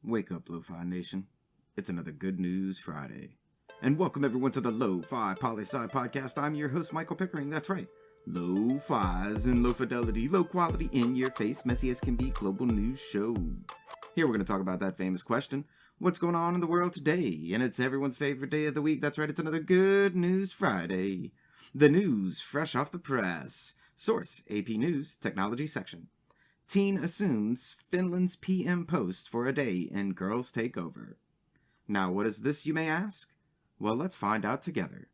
Wake up, Lo-Fi Nation. It's another Good News Friday. And welcome everyone to the Lofi Poli Sci podcast. I'm your host, Michael Pickering. That's right. Lo-Fi's and low fidelity, low quality, in your face, messy as can be global news show. Here we're going to talk about that famous question, what's going on in the world today? And it's everyone's favorite day of the week. That's right, it's another Good News Friday. The news fresh off the press. Source, AP News, Technology section. Teen assumes Finland's PM post for a day and girls take over. Now, what is this, you may ask? Well, let's find out together.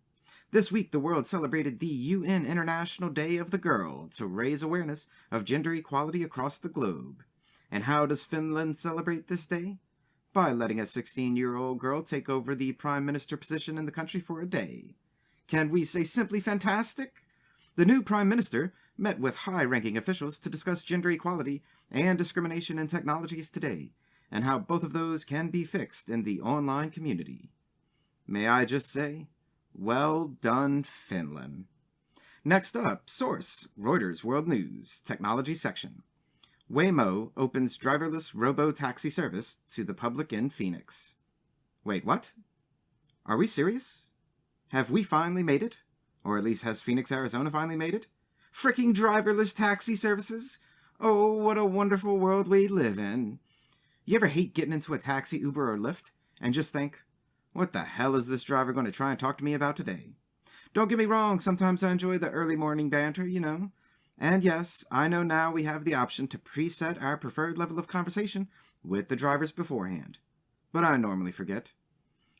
This week, the world celebrated the UN International Day of the Girl to raise awareness of gender equality across the globe. And how does Finland celebrate this day? By letting a 16-year-old girl take over the prime minister position in the country for a day. Can we say simply fantastic? The new prime minister met with high-ranking officials to discuss gender equality and discrimination in technologies today, and how both of those can be fixed in the online community. May I just say, well done, Finland. Next up, source, Reuters World News, Technology section. Waymo opens driverless robo-taxi service to the public in Phoenix. Wait, what? Are we serious? Have we finally made it? Or at least has Phoenix, Arizona finally made it? Fricking driverless taxi services? Oh, what a wonderful world we live in. You ever hate getting into a taxi, Uber, or Lyft, and just think, what the hell is this driver going to try and talk to me about today? Don't get me wrong, sometimes I enjoy the early morning banter, you know. And yes, I know now we have the option to preset our preferred level of conversation with the drivers beforehand. But I normally forget.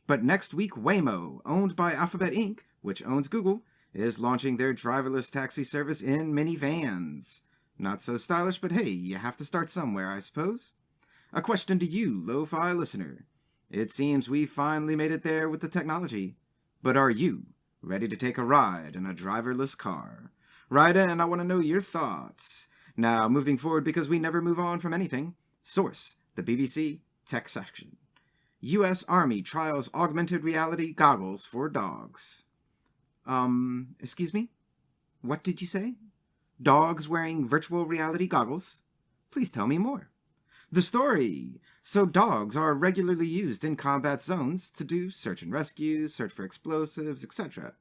But next week, Waymo, owned by Alphabet Inc., which owns Google, is launching their driverless taxi service in minivans. Not so stylish, but hey, you have to start somewhere, I suppose. A question to you, Lo-Fi listener. It seems we finally made it there with the technology. But are you ready to take a ride in a driverless car? Write in, I want to know your thoughts. Now, moving forward, because we never move on from anything. Source, the BBC Tech section. U.S. Army trials augmented reality goggles for dogs. Excuse me? What did you say? Dogs wearing virtual reality goggles? Please tell me more. The story. So dogs are regularly used in combat zones to do search and rescue, search for explosives, etc.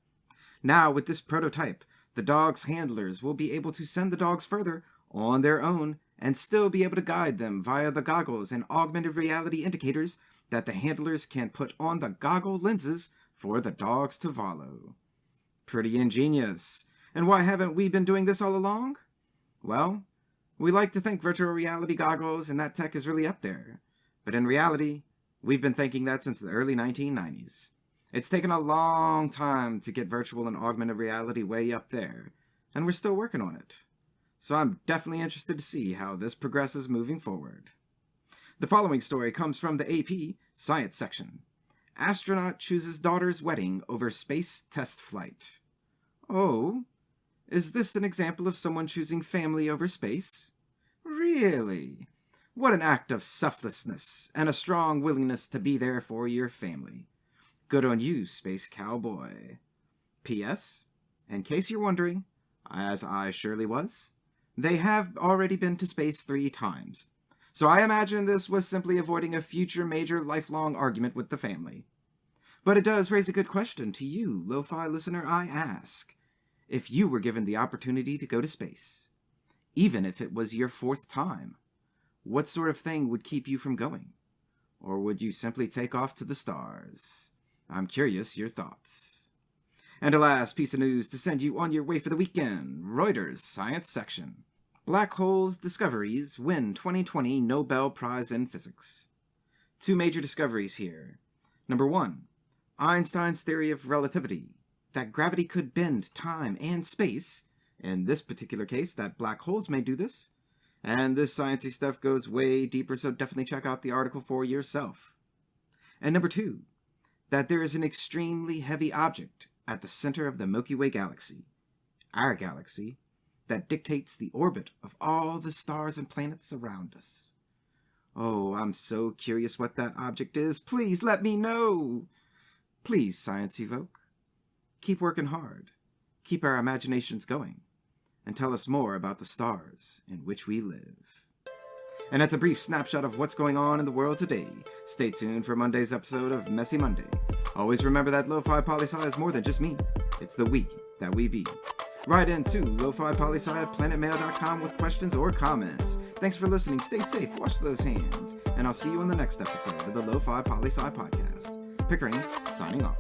Now, with this prototype, the dog's handlers will be able to send the dogs further on their own and still be able to guide them via the goggles and augmented reality indicators that the handlers can put on the goggle lenses for the dogs to follow. Pretty ingenious. And why haven't we been doing this all along? Well, we like to think virtual reality goggles and that tech is really up there. But in reality, we've been thinking that since the early 1990s. It's taken a long time to get virtual and augmented reality way up there, and we're still working on it. So I'm definitely interested to see how this progresses moving forward. The following story comes from the AP Science section. Astronaut chooses daughter's wedding over space test flight. Oh, is this an example of someone choosing family over space? Really? What an act of selflessness and a strong willingness to be there for your family. Good on you, space cowboy. P.S. In case you're wondering, as I surely was, they have already been to space 3 times. So I imagine this was simply avoiding a future major lifelong argument with the family. But it does raise a good question to you, Lo-Fi listener, I ask. If you were given the opportunity to go to space, even if it was your 4th time, what sort of thing would keep you from going? Or would you simply take off to the stars? I'm curious your thoughts. And a last piece of news to send you on your way for the weekend. Reuters Science section. Blackholes discoveries win 2020 Nobel Prize in Physics. 2 major discoveries here. Number 1, Einstein's theory of relativity, that gravity could bend time and space. In this particular case, that black holes may do this. And this sciencey stuff goes way deeper, so definitely check out the article for yourself. And number 2, that there is an extremely heavy object at the center of the Milky Way galaxy, our galaxy, that dictates the orbit of all the stars and planets around us. Oh, I'm so curious what that object is. Please let me know. Please, Science Evoke, keep working hard, keep our imaginations going, and tell us more about the stars in which we live. And that's a brief snapshot of what's going on in the world today. Stay tuned for Monday's episode of Messy Monday. Always remember that Lofi Poli Sci is more than just me. It's the we that we be. Write in to lofipolisci@planetmail.com with questions or comments. Thanks for listening. Stay safe. Wash those hands. And I'll see you in the next episode of the Lofi Poli Sci podcast. Pickering, signing off.